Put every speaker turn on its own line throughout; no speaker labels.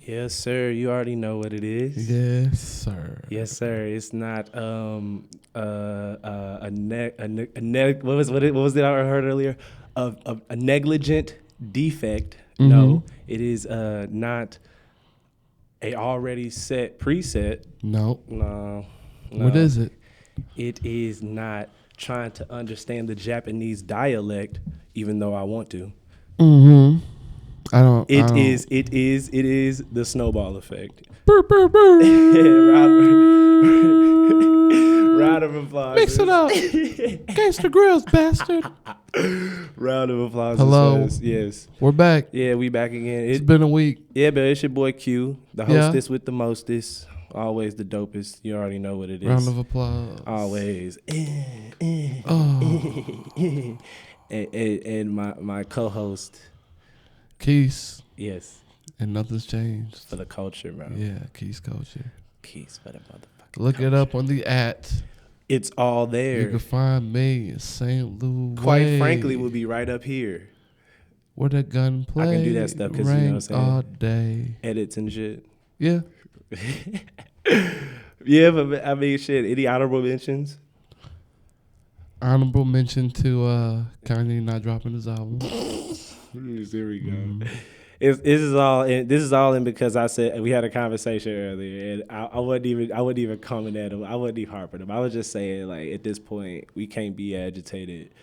Yes, sir. You already know what it is.
Yes, sir.
Yes, sir. It's not what was it I heard earlier? A negligent defect.
Mm-hmm.
No, it is not a already set preset.
No.
No.
What is it?
It is not trying to understand the Japanese dialect, even though I want to.
Mm-hmm.
It is the Snowball Effect.
Round
of applause.
Mix it up. Gangsta Grills, bastard.
Round of applause.
Hello.
Yes.
We're back.
Yeah, we back again.
It's been a week.
Yeah, but it's your boy Q, the hostess with the mostest. Always the dopest. You already know what it is.
Round of applause.
Always.
Oh.
And my co-host.
Keys.
Yes.
And nothing's changed.
For the culture, bro.
Yeah, Keys culture.
Keys for the motherfucking
Look
culture.
it up on the @
It's all there.
You can find me in St. Louis.
Quite frankly, we'll be right up here.
Where the gun play.
I can do that stuff because, you know what I'm saying?
All day.
Edits and shit.
Yeah.
Yeah, but I mean, shit. Any honorable mentions?
Honorable mention to Kanye not dropping his album.
There we go. This is all in because I said we had a conversation earlier, and I wasn't even coming at him. I wasn't even harping him. I was just saying, like, at this point, we can't be agitated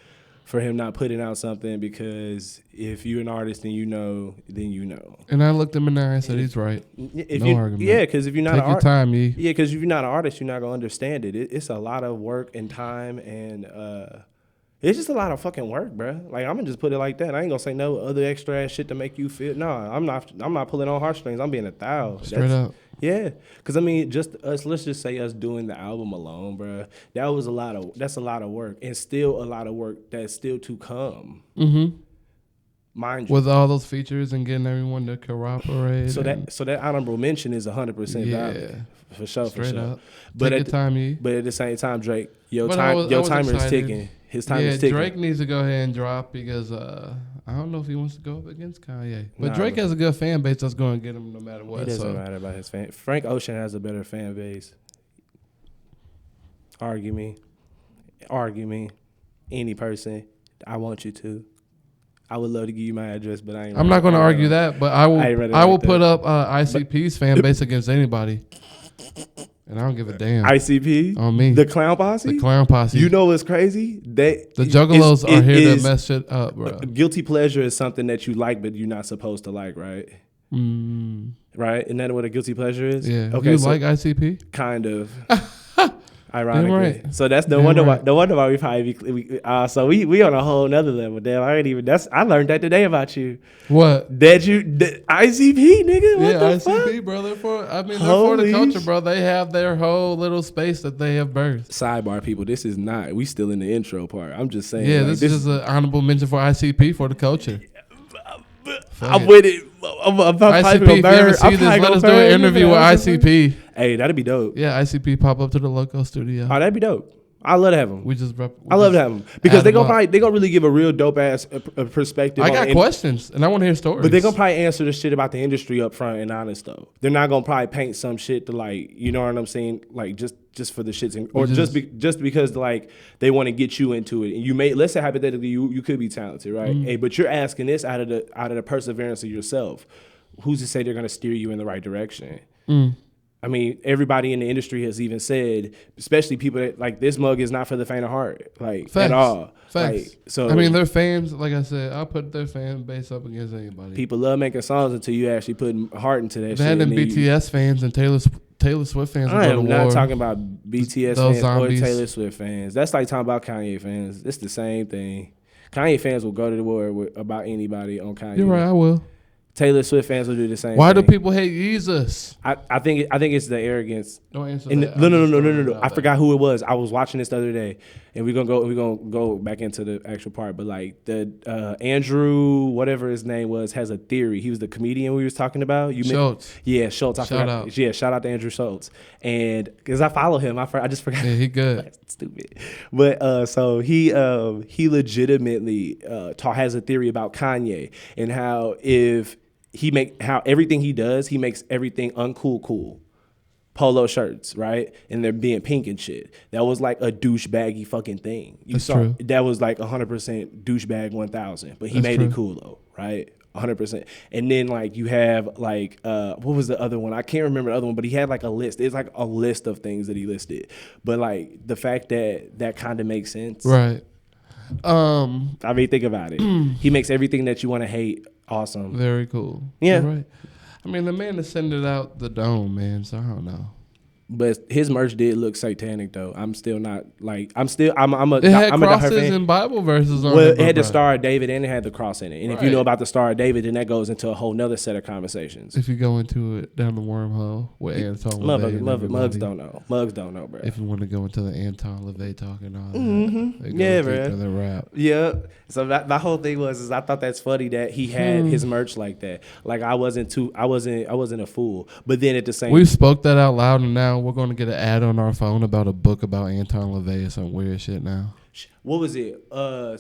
for him not putting out something, because if you're an artist and you know, then you know.
And I looked him in the eye and said he's right. No argument.
Yeah, because if you're not
take your time,
yeah, because if you're not an artist, you're not gonna understand it. It's a lot of work and time, and it's just a lot of fucking work, bro. Like, I'm gonna just put it like that. I ain't gonna say no other extra ass shit to make you feel. No, I'm not pulling on heartstrings. I'm being
Straight up.
Yeah, because I mean, just us. Let's just say us doing the album alone, bro. That's a lot of work, and still a lot of work that's still to come.
Mm-hmm.
Mind you,
with all those features and getting everyone to cooperate.
So that honorable mention is 100% valid. For sure.
Straight up.
But
Take your time,
But at the same time, Drake, your
but
timer is ticking. His time is ticking.
Drake needs to go ahead and drop because I don't know if he wants to go up against Kanye. But Drake has a good fan base that's going to get him no matter what.
It doesn't matter about his fan. Frank Ocean has a better fan base. Argue me. Any person. I want you to. I would love to give you my address, but I'm
not going to argue that. But I will put up ICP's fan base against anybody. And I don't give a damn.
ICP?
On me.
The Clown Posse?
The Clown Posse.
You know what's crazy? The
Juggalos are here to mess shit up, bro.
Guilty pleasure is something that you like, but you're not supposed to like, right? Right? Isn't that what a guilty pleasure is?
Yeah. Okay, you like ICP?
Kind of. Ironically.
Right.
So that's no wonder why we probably so we on a whole nother level. Damn, I learned that today about you.
What?
ICP, nigga. What the
ICP,
fuck?
bro. They're for the culture, bro. They have their whole little space that they have birthed.
Sidebar, people. This is not. We still in the intro part. I'm just saying.
Yeah, this is an honorable mention for ICP for the culture.
I'm with it. I'm
ICP, if you ever see this, let us do an interview with ICP.
Hey, that'd be dope.
Yeah, ICP pop up to the local studio.
Oh, that'd be dope. I love to have them.
I
love to have them because they gonna really give a real dope ass perspective.
I got questions and I want to hear stories.
But they gonna probably answer the shit about the industry up front and honest though. They're not gonna probably paint some shit to, like, you know what I'm saying, like just for the shits or just because, like, they want to get you into it. And you may, let's say hypothetically you could be talented, right? Hey, but you're asking this out of the perseverance of yourself. Who's to say they're gonna steer you in the right direction? I mean, everybody in the industry has even said, especially people that, like, this mug is not for the faint of heart, like, at all.
Facts.
Like, so
I mean, their fans, like I said, I'll put their fan base up against anybody.
People love making songs until you actually put heart into that shit.
That and BTS fans and Taylor Swift fans.
I am not talking about BTS fans
zombies.
or Taylor Swift fans. That's like talking about Kanye fans. It's the same thing. Kanye fans will go to the war about anybody on Kanye.
You're right, I will.
Taylor Swift fans will do the same.
Why
thing.
do people hate Jesus?
I think it's the arrogance.
Don't answer
and
that.
No. I forgot who it was. I was watching this the other day, and we're gonna go back into the actual part. But, like, the Andrew, whatever his name was, has a theory. He was the comedian we was talking about.
Schultz.
Schultz.
Shout out.
Yeah, shout out to Andrew Schultz. And because I follow him, I just forgot.
Yeah, he good.
Stupid. But so he legitimately has a theory about Kanye and how if everything he does, he makes everything uncool cool. Polo shirts, right? And they're being pink and shit. That was like a douchebaggy fucking thing.
True.
That was like 100% douchebag 1000. But he made it cool though, right? 100%. And then like you have like what was the other one? I can't remember the other one, but he had like a list. It's like a list of things that he listed. But like the fact that kind of makes sense,
right?
I mean, think about it. He makes everything that you want to hate awesome.
Very cool.
Yeah.
You're right. I mean, the man ascended out the dome, man. So I don't know.
But his merch did look satanic, though. I'm still not like I'm a
It had
I'm
crosses
a fan.
and Bible verses on it.
Well, it had the Star of David and it had the cross in it. And
Right.
if you know about the Star of David, then that goes into a whole nother set of conversations.
If you go into it down the wormhole with Anton LaVey,
Mugs don't know. Mugs don't know, bro.
If you want to go into the Anton LaVey talk and all that,
Yeah, bro.
The rap.
Yeah. So my whole thing was I thought that's funny that he had his merch like that. Like I wasn't a fool. But then at the same
We spoke that out loud, and now we're going to get an ad on our phone about a book about Anton LaVey or some weird shit now.
What was it?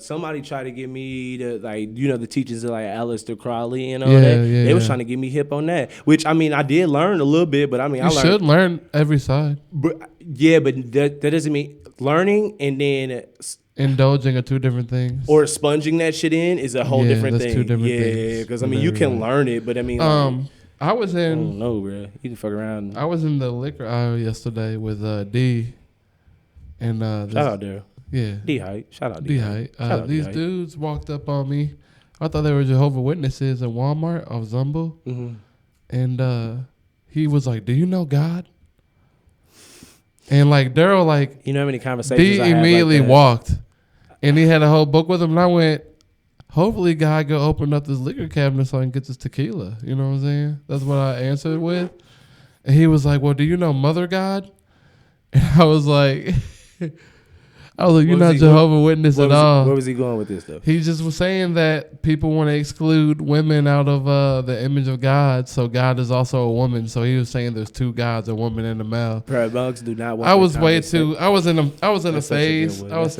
Somebody tried to get me to the teachings of like Aleister Crowley and all that. They was trying to get me hip on that. Which I mean I did learn a little bit, but I mean
you should learn every side.
But that doesn't mean learning and then
indulging are two different things.
Or sponging that shit in is a whole different thing.
Two different things.
Yeah, because I mean you can learn it, but I mean
I was in.
I don't know, bro. You can fuck around.
I was in the liquor aisle yesterday with D. And
shout out there.
Yeah.
D-Height. Shout out
D-Height. These dudes walked up on me. I thought they were Jehovah's Witnesses at Walmart off Zumbo.
Mm-hmm.
And he was like, "Do you know God?" And like Daryl, like
you know how many conversations
D
I had
immediately
like that?
walked, and he had a whole book with him. And I went, hopefully God go open up this liquor cabinet so I can get this tequila. You know what I'm saying? That's what I answered with. And he was like, "Well, do you know Mother God?" And I was like, "You're not Jehovah's Witness at all."
Where was he going with this though?
He just was saying that people want to exclude women out of the image of God, so God is also a woman. So he was saying there's two gods, a woman and a male.
Bugs do not want.
I was way too. I was in a phase. I was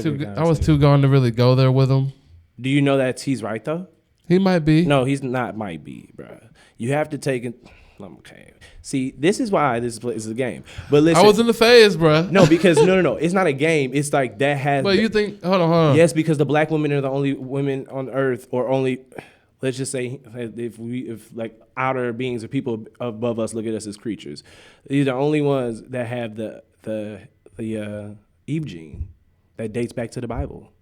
too gone to really go there with him.
Do you know that he's right though?
He might be.
No, he's not. Might be, bro. You have to take it. Okay. See, this is why this is a game. But listen,
I was in the phase, bro.
No, because no, it's not a game. It's like that has.
But you think? Hold on.
Yes, because the black women are the only women on earth, or only. Let's just say if like outer beings or people above us look at us as creatures, these are the only ones that have the Eve gene that dates back to the Bible.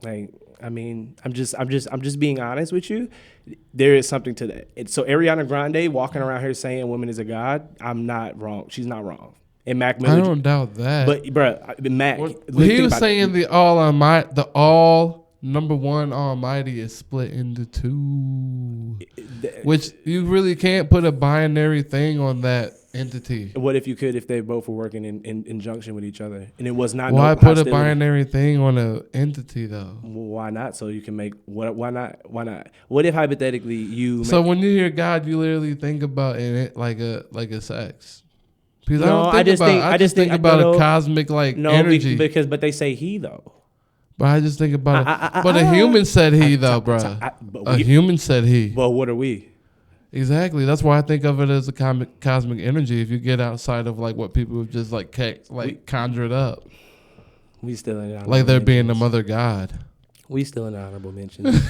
Like, I mean, I'm just being honest with you. There is something to that. So Ariana Grande walking around here saying woman is a god, I'm not wrong. She's not wrong. And Mac Miller,
I don't doubt that.
But bro, Mac,
he was saying the all number one almighty is split into two, which you really can't put a binary thing on that entity.
What if you could, if they both were working in conjunction with each other, and it was not?
Why put a binary thing on an entity though?
Well, why not? So you can make what? Why not? What if hypothetically you?
So when you hear God, you literally think about it like a sex. Because
no,
I just think about a cosmic energy.
But they say he though.
But I just think about it. But a human said he though, bro. A human said he.
Well, what are we?
Exactly. That's why I think of it as a cosmic energy. If you get outside of like what people have just conjured up,
we still in the
like there being the mother god.
We still in the honorable mentions.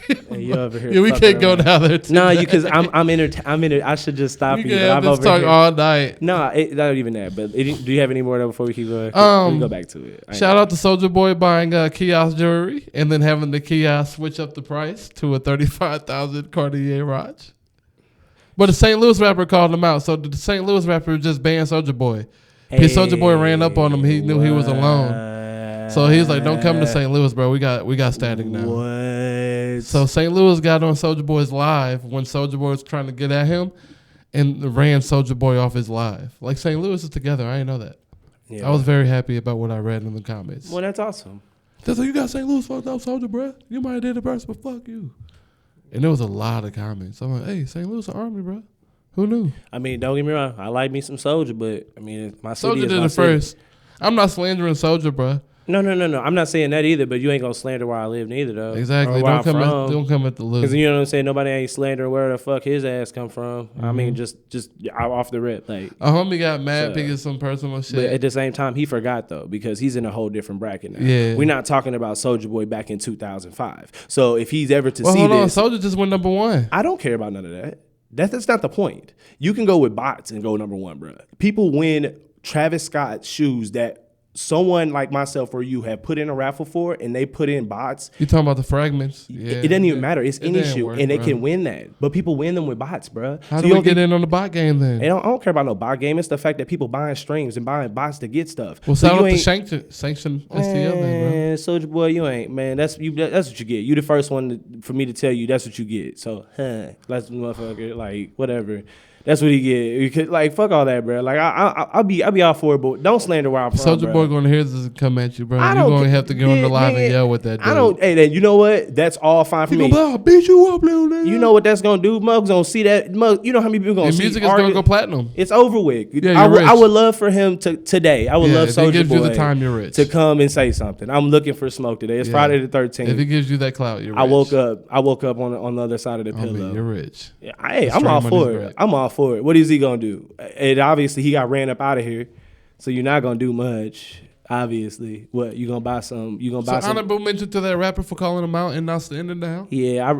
Hey, you over here?
Yeah, we can't go down there.
No, because I'm in. I should just stop you.
Can have this talk all night.
No, not even that. But do you have any more though before we keep going? We go back to it.
Shout out to Soulja Boy buying kiosk jewelry and then having the kiosk switch up the price to a $35,000 Cartier watch. But the St. Louis rapper called him out. So the St. Louis rapper just banned Soulja Boy. Because Soulja Boy ran up on him. He knew he was alone. So he was like, "Don't come to St. Louis, bro. We got static now."
What?
So St. Louis got on Soulja Boy's live when Soulja Boy was trying to get at him and ran Soulja Boy off his live. Like St. Louis is together. I didn't know that. Yeah. I was very happy about what I read in the comments.
Well, that's awesome.
That's like, you got St. Louis fucked up, Soulja, bro. You might have did it first, but fuck you. And there was a lot of comments. I'm like, hey, St. Louis Army, bro. Who knew?
I mean, don't get me wrong. I like me some Soulja, but I mean, my city
Soulja
is
did
my
it
city.
first. I'm not slandering Soulja, bro.
No. I'm not saying that either, but you ain't gonna slander where I live neither, though.
Exactly. Don't come at the loop.
Because you know what I'm saying. Nobody ain't slandering where the fuck his ass come from.
Mm-hmm.
I mean, just off the rip, like
a homie got mad because some personal shit.
But at the same time, he forgot though because he's in a whole different bracket now.
Yeah.
We're not talking about Soulja Boy back in 2005. So if he's ever to see
hold on,
this,
Soulja just went number 1.
I don't care about none of that. That's not the point. You can go with bots and go number 1, bro. People win Travis Scott shoes that someone like myself or you have put in a raffle for, and they put in bots.
You talking about the fragments? Yeah,
it doesn't even matter. It's any shoe, and they
bro.
can win that. But people win them with bots, bro.
How do we get in on the bot game then?
I don't care about no bot game. It's the fact that people buying streams and buying bots to get stuff.
Well, shout out to Sanction STL then, bro.
Soulja Boy, you ain't, man. That's what you get. You the first one for me to tell you that's what you get. So, let's motherfucker, like, whatever. That's what he get. Because, like, fuck all that, bro. Like, I'll be all for it, but don't slander where I'm from,
Soulja Boy gonna hear this and come at you, bro. You're gonna have to get on the live and yell with that dude.
Hey, then you know what? That's all fine for me.
I'll beat you up, little nigga.
You know what that's gonna do? Mug's gonna see that. Mug, you know how many people gonna see
music is gonna go platinum.
It's over with.
Yeah,
I would love for him to today. I would love Soulja Boy
you the time, you're rich.
to come and say something. I'm looking for smoke today. It's Friday the 13th.
If he gives you that clout, you're rich.
I woke up on the other side of the pillow.
You're rich.
Yeah, hey, I'm all for it. I'm all for it. What is he gonna do? And obviously he got ran up out of here, so you're not gonna do much. Obviously, what you gonna buy some? You gonna buy some?
Honorable mention to that rapper for calling him out and not standing down.
Yeah, I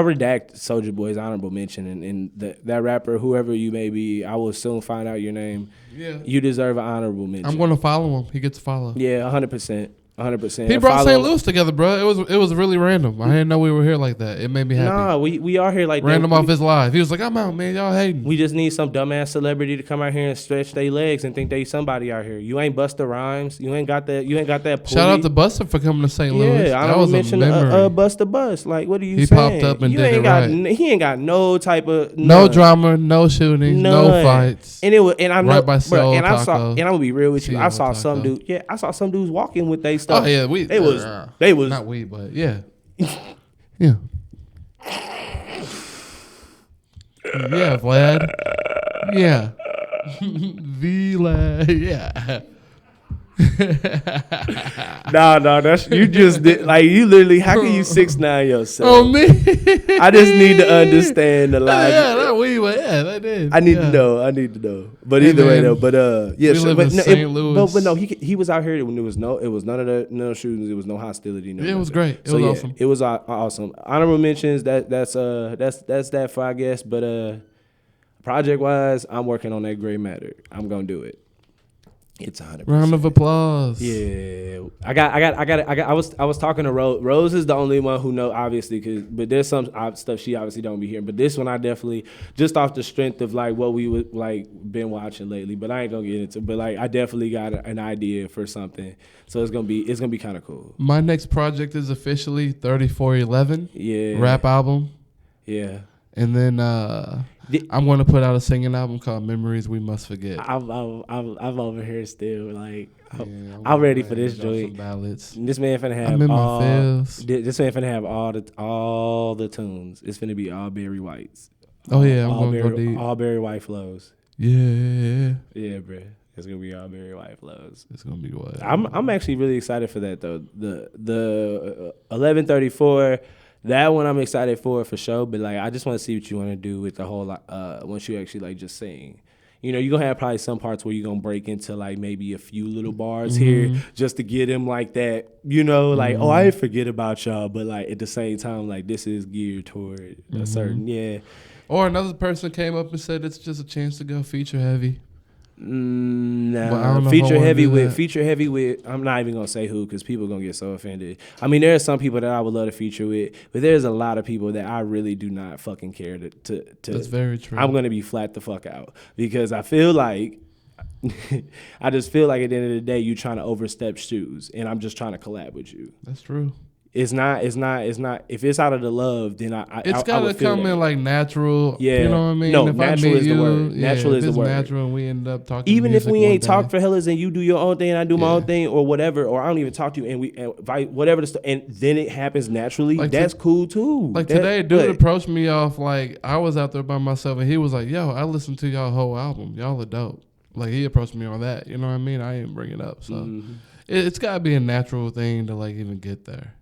redact Soulja Boy's honorable mention, and that rapper, whoever you may be, I will soon find out your name.
Yeah,
you deserve an honorable mention.
I'm gonna follow him. He gets a follow.
Yeah, 100%. 100%.
He brought St. Louis together, bro. It was really random. I didn't know we were here like that. It made me happy.
Nah, we are here like
random
that.
Off his live. He was like, I'm out, man. Y'all hating.
We just need some dumbass celebrity to come out here and stretch their legs and think they somebody out here. You ain't Busta Rhymes. You ain't got that. Pulley.
Shout out to Busta for coming to St. Louis.
Yeah, I don't mention Busta Bust. Like, what are you saying?
He popped up and did it right.
He ain't got no type of
no drama, no shootings, no fights.
And I know,
right by Soul
and
Taco.
I saw, and I'm gonna be real with you. I saw some dude. Yeah, I saw some dudes walking with they stuff.
Oh yeah,
they was
not we, but yeah, yeah, yeah, Vlad, yeah, Vlad, yeah.
No, that's you just did like you literally. How can you 6'9" yourself?
Oh me,
I just need to understand the logic.
Yeah, not we, but yeah, they did.
I need to know. But either way though,
yeah, St. Louis.
But no, he was out here when it was none of the shootings. It was no hostility.
It was great. It was awesome.
It was awesome. Honorable mentions. That's that for I guess. But project wise, I'm working on that gray matter. I'm gonna do it. It's 100%.
Round of applause.
Yeah, I was talking to Rose. Rose is the only one who know, obviously, but there's some stuff she obviously don't be hearing. But this one I definitely, just off the strength of like what we would like been watching lately. But I ain't gonna get into. But like I definitely got an idea for something. So it's gonna be kind of cool.
My next project is officially 3411.
Yeah.
Rap album.
Yeah.
And then I'm going to put out a singing album called Memories We Must Forget.
I'm over here still like I'm ready for this joint. This man finna have this man finna have all the tunes. It's finna be all Barry Whites.
Oh yeah, I'm going to go deep.
All Barry White flows.
Yeah,
bro. It's gonna be all Barry White flows.
It's gonna be what?
I'm actually really excited for that though. The 1134. That one I'm excited for sure, but like I just want to see what you want to do with the whole once you actually like just sing. You know, you're gonna have probably some parts where you're gonna break into like maybe a few little bars here just to get him like that, you know, like oh I didn't forget about y'all, but like at the same time like this is geared toward a certain
Or another person came up and said it's just a chance to go feature heavy.
Nah, feature heavy with. I'm not even gonna say who because people gonna get so offended. I mean, there are some people that I would love to feature with, but there's a lot of people that I really do not fucking care to.
That's very true.
I'm gonna be flat the fuck out because I feel like. I just feel like at the end of the day, you trying to overstep shoes, and I'm just trying to collab with you.
That's true.
It's not. If it's out of the love, then
it's gotta come in like natural.
Yeah,
you know what I mean.
No,
if
natural is the word. Natural is the word.
Natural, and we end up talking.
Even if we ain't talk for hellas, and you do your own thing, and I do my own thing, or whatever, or I don't even talk to you, and whatever and then it happens naturally. Like that's cool too.
Like today, dude approached me off like I was out there by myself, and he was like, "Yo, I listened to y'all whole album. Y'all are dope." Like he approached me on that. You know what I mean? I didn't bring it up, so. it's got to be a natural thing to like even get there.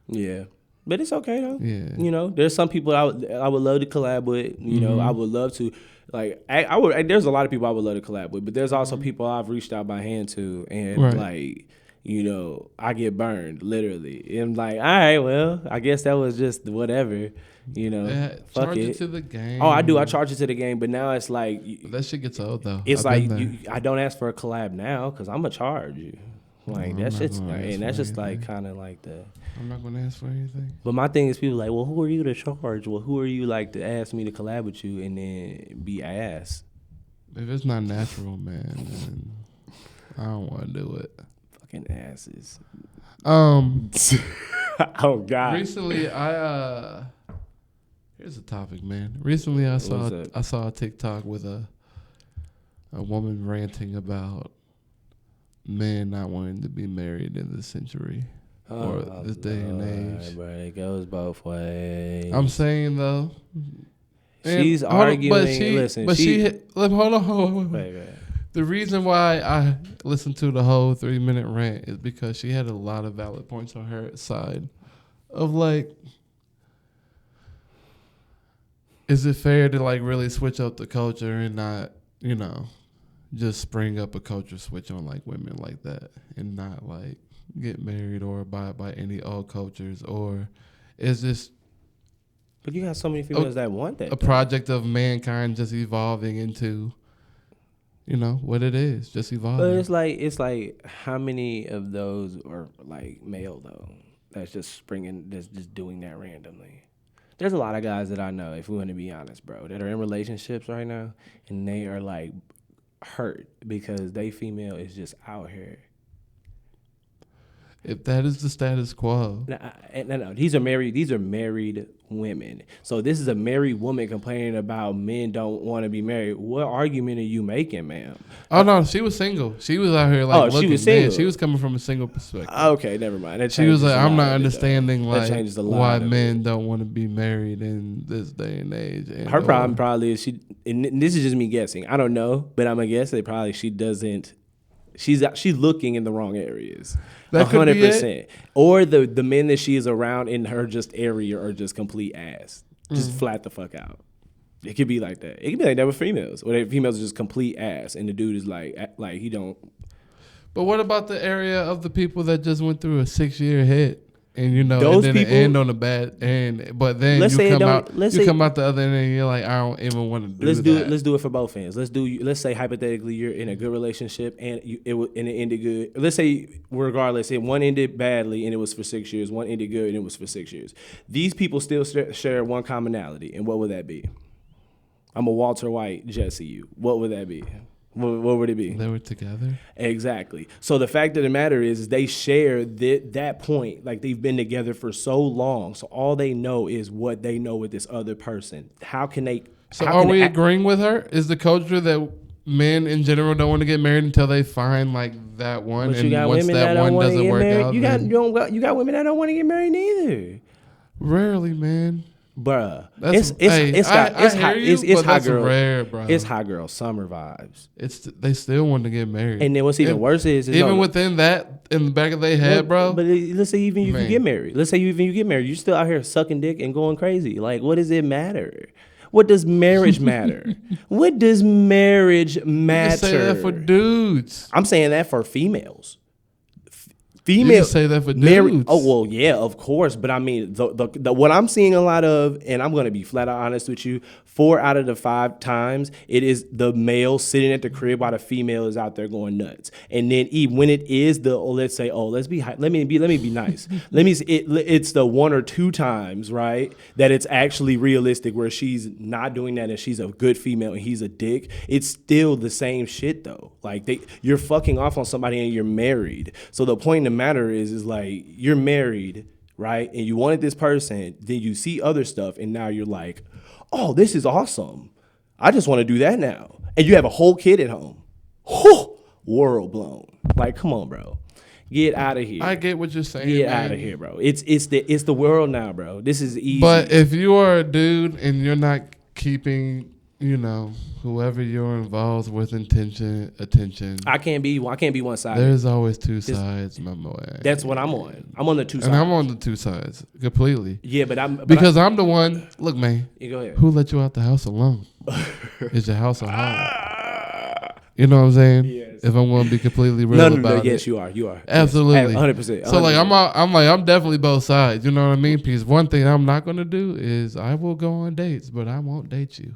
Yeah. But it's okay though.
Yeah.
You know, there's some people I would love to collab with. You know, I would love to. Like I would. There's a lot of people I would love to collab with, but there's also people I've reached out by hand to, and like, you know, I get burned literally. And I'm like, all right, well, I guess that was just whatever. You know, fuck
charge
it
to the game.
Oh, I do. I charge it to the game, but now it's like
that shit gets old though.
It's like I don't ask for a collab now because I'm gonna charge you. Like that shit's and that's just like kind of like the.
I'm not gonna ask for anything.
But my thing is, people like, well, who are you to charge? Well, who are you like to ask me to collab with you and then be ass?
If it's not natural, man, then I don't want to do it.
Fucking asses.
Oh
God.
Recently, here's a topic, man. Recently, I saw a TikTok with a woman ranting about men not wanting to be married in this century or this day and age.
Bro, it goes both ways.
I'm saying though,
she's arguing.
Hold on. Wait. The reason why I listened to the whole 3-minute rant is because she had a lot of valid points on her side of like, is it fair to like really switch up the culture and not, you know, just spring up a culture switch on like women like that and not like get married or abide by any old cultures, or is this?
But you got so many females that want that.
A project of mankind just evolving into, you know, what it is, just evolving.
But it's like how many of those are like male though? That's just doing that randomly. There's a lot of guys that I know, if we want to be honest, bro, that are in relationships right now and they are like hurt because they female is just out here.
If that is the status quo.
No. These are married women. So this is a married woman complaining about men don't want to be married. What argument are you making, ma'am?
Oh, no, she was single. She was out here like looking. She was single. She was coming from a single perspective.
Okay, never mind.
She was like, I'm not understanding like why men don't want to be married in this day and age. And
her problem probably is and this is just me guessing. I don't know, but I'm going to guess that probably she doesn't. She's looking in the wrong areas.
That 100%.
Or the men that she is around in her just area are just complete ass. Just flat the fuck out. It could be like that. It could be like that with females. Or females are just complete ass and the dude is like he don't.
But what about the area of the people that just went through a 6-year hit? And you know,
those
and then
people,
it end on a bad end. But then you come out the other end and you're like, I don't even want to do that.
Let's do it for both ends. Let's say hypothetically you're in a good relationship and it ended good. Let's say regardless, one ended badly and it was for 6 years. One ended good and it was for 6 years. These people still share one commonality, and what would that be? I'm a Walter White Jesse you. What would that be? What would it be?
They were together.
Exactly. So the fact of the matter is they share that point. Like they've been together for so long. So all they know is what they know with this other person. How can they?
So are we agreeing with her? Is the culture that men in general don't want to get married until they find like that one, and once that one doesn't work out,
you got women that don't want to get married either.
Rarely, man.
Bruh, it's hot girl summer vibes.
They still want to get married,
and then what's even worse is
even within that in the back of their head, bro.
But let's say even you get married. Let's say even you get married, you're still out here sucking dick and going crazy. Like, what does it matter? What does marriage matter? What does marriage matter?
You say that for dudes.
I'm saying that for females.
You say that for dudes.
Oh well, yeah, of course. But I mean, the what I'm seeing a lot of, and I'm gonna be flat out honest with you, 4 out of the 5 times it is the male sitting at the crib while the female is out there going nuts. And then when it is let's me be nice. It's the 1 or 2 times, right, that it's actually realistic where she's not doing that and she's a good female and he's a dick. It's still the same shit though. Like you're fucking off on somebody and you're married. So the point of the matter is like you're married, right? And you wanted this person, then you see other stuff, and now you're like, oh, this is awesome. I just want to do that now. And you have a whole kid at home. Whew, world blown. Like, come on, bro. Get out of here.
I get what you're saying.
Get out of here, bro. It's the world now, bro. This is easy.
But if you are a dude and you're not keeping you know, whoever you're involved with attention.
I can't be one side.
There's always two sides, my boy.
That's what I'm on. I'm on the two sides.
And I'm on the two sides completely.
Yeah, but I'm
the one. Look, man.
You go ahead.
Who let you out the house alone? Is your house a home? You know what I'm saying? Yes. If I'm going to be completely real about it.
Yes, you are. You are.
Absolutely.
100%.
So like I'm definitely both sides. You know what I mean? Because one thing I'm not going to do is I will go on dates, but I won't date you.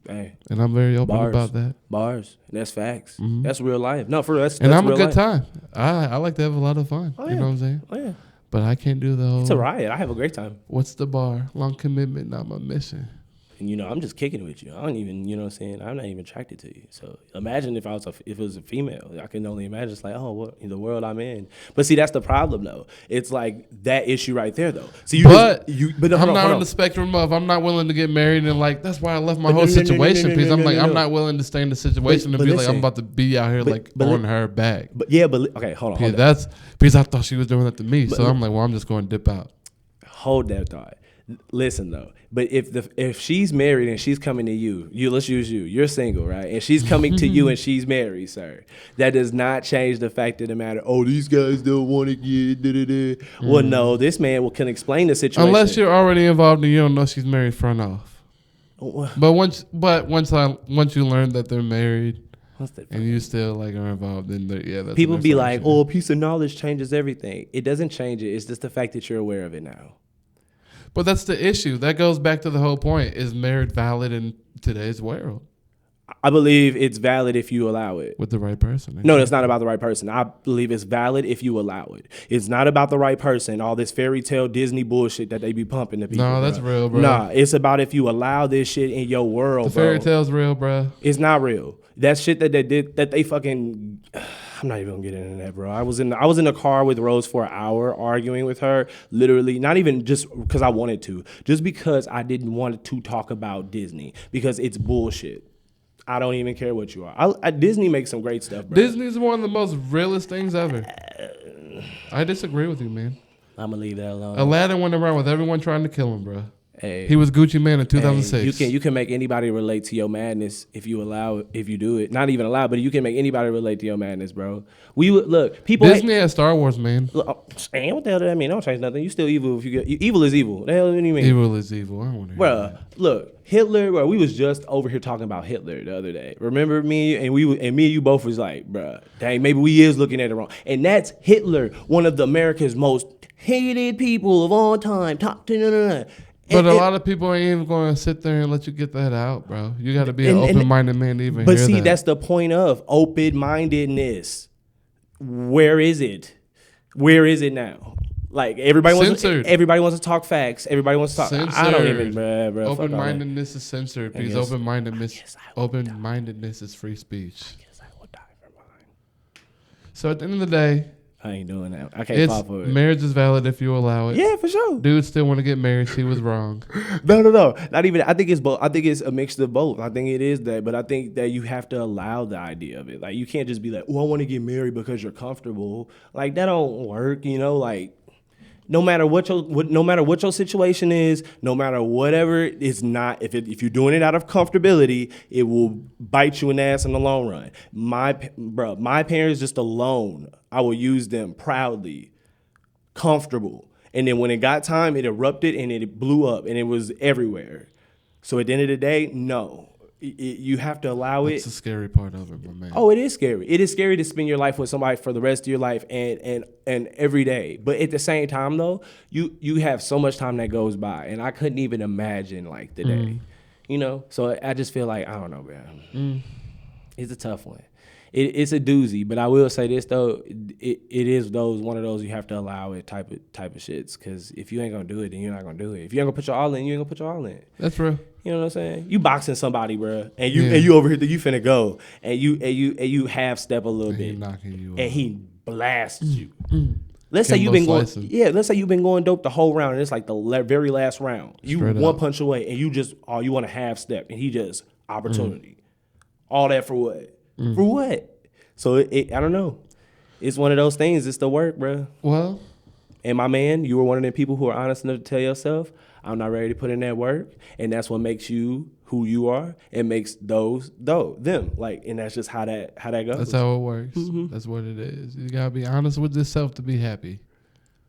Hey.
And I'm very open about that.
Bars. That's facts. Mm-hmm. That's real life. No, for real. That's
and I'm
real
a good
life.
time. I like to have a lot of fun.
Oh, yeah.
You know what I'm saying?
Oh, yeah.
But I can't do the whole...
It's a riot. I have a great time.
What's the bar? Long commitment, not my mission.
And, you know, I'm just kicking it with you. I don't even, you know what I'm saying? I'm not even attracted to you. So imagine if it was a female. I can only imagine. It's like, oh, what in the world I'm in. But see, that's the problem, though. It's like that issue right there, though. So
I'm not on the spectrum of I'm not willing to get married, and like that's why I left my whole situation because I'm like I'm not willing to stay in the situation and be like I'm about to be out here on her back.
Okay, hold on.
Because that's because I thought she was doing that to me. So I'm like, well, I'm just going to dip out.
Hold that thought. Listen though, but if she's married and she's coming to you, let's use you're single, right? And she's coming to you and she's married, sir. That does not change the fact of the matter. Oh, these guys don't want to get Well, no, this man can explain the situation.
Unless you're already involved and you don't know she's married front off. But once you learn that they're married. And you still like are involved in the that's
people be like, oh, a piece of knowledge changes everything. It doesn't change it. It's just the fact that you're aware of it now.
But that's the issue. That goes back to the whole point. Is marriage valid in today's world?
I believe it's valid if you allow it.
With the right person.
No, it's not about the right person. I believe it's valid if you allow it. It's not about the right person, all this fairy tale Disney bullshit that they be pumping to people.
No, that's real, bro.
Nah, it's about if you allow this shit in your world,
the fairy tale's real, bro.
It's not real. That shit that they did, that they fucking... I'm not even gonna get into that, bro. I was in the car with Rose for an hour arguing with her, literally, not even just because I wanted to, just because I didn't want to talk about Disney, because it's bullshit. I don't even care what you are. Disney makes some great stuff, bro.
Disney's one of the most realest things ever. I disagree with you, man.
I'm gonna leave that alone.
Aladdin went around with everyone trying to kill him, bro.
Hey,
he was Gucci Man in 2006.
You can make anybody relate to your madness if you allow it, if you do it. Not even allow, but you can make anybody relate to your madness, bro. People.
Disney has Star Wars, man.
Look, what the hell does that mean? Don't change nothing. You still evil if you get evil is evil. What the hell do you mean?
Evil is evil. I don't want to hear that.
Look, Hitler. Bro, we was just over here talking about Hitler the other day. Remember me and me and you both was like, bro, dang, maybe we is looking at it wrong. And that's Hitler, one of America's most hated people of all time.
But a lot of people ain't even going to sit there and let you get that out, bro. You got to be an open-minded man to even hear that. But see,
that's the point of open-mindedness. Where is it? Where is it now? Like everybody wants to talk facts. Everybody wants to talk.
Censored.
I don't even, bro.
Open-mindedness is censored because open-mindedness is free speech. So at the end of the day,
I ain't doing that. I can't fall for it.
Marriage is valid if you allow it.
Yeah, for sure.
Dudes still want to get married. She was wrong.
No. Not even. I think it's both. I think it's a mix of both. I think it is that, but I think that you have to allow the idea of it. Like you can't just be like, "Oh, I want to get married because you're comfortable." Like that don't work. You know, like no matter what your situation is, no matter whatever it's not. If you're doing it out of comfortability, it will bite you in the ass in the long run. My parents just alone. I will use them proudly, comfortable. And then when it got time, it erupted and it blew up and it was everywhere. So at the end of the day, no. You have to allow it.
That's the scary part of it, my man.
Oh, it is scary. It is scary to spend your life with somebody for the rest of your life and every day. But at the same time, though, you have so much time that goes by. And I couldn't even imagine, like, the day. You know? So I just feel like, I don't know, man. It's a tough one. It's a doozy, but I will say this though, it is one of those you have to allow it type of shits. Because if you ain't gonna do it, then you're not gonna do it. If you ain't gonna put your all in, you ain't gonna put your all in.
That's real.
You know what I'm saying? You boxing somebody, bro, and you over here, you finna go, and you half step a little bit,
knocking you
and he blasts you. Let's say you've been going dope the whole round, and it's like the very last round. You straight one up. Punch away, and you want a half step, and he just opportunity. All that for what? For what? So I don't know. It's one of those things. It's the work, bro.
Well,
And my man, you were one of the people who are honest enough to tell yourself, I'm not ready to put in that work. And that's what makes you who you are. It makes them. Like, and that's just how that goes.
That's how it works.
Mm-hmm.
That's what it is. You gotta be honest with yourself to be happy.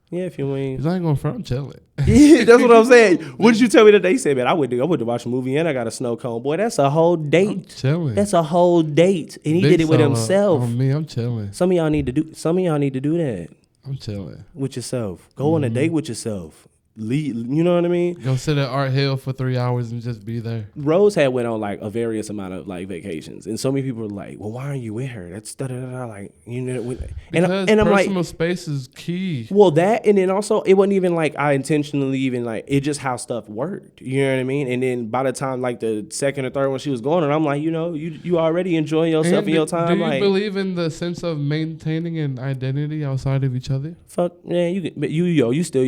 Yeah, if you mean.
Cause I ain't gonna front chilling.
Yeah, that's what I'm saying. What did you tell me that they said, man? I went to watch a movie and I got a snow cone. Boy, that's a whole date.
I'm chilling.
That's a whole date. And he did it with himself.
On me, I'm chilling.
Some of y'all need to do that.
I'm chilling.
With yourself. Go on a date with yourself. Lead, you know what I mean?
Go sit at Art Hill for 3 hours and just be there.
Rose had went on like a various amount of like vacations, and so many people were like, "Well, why aren't you with her?" That's like, you know.
Because
and I'm like,
personal space is key.
well, that, and then also it wasn't even like I intentionally even like it just how stuff worked. You know what I mean? And then by the time like the second or third one she was going on, I'm like, you know, you already enjoying yourself in your time.
Do you
like,
believe in the sense of maintaining an identity outside of each other?
Fuck, man, you still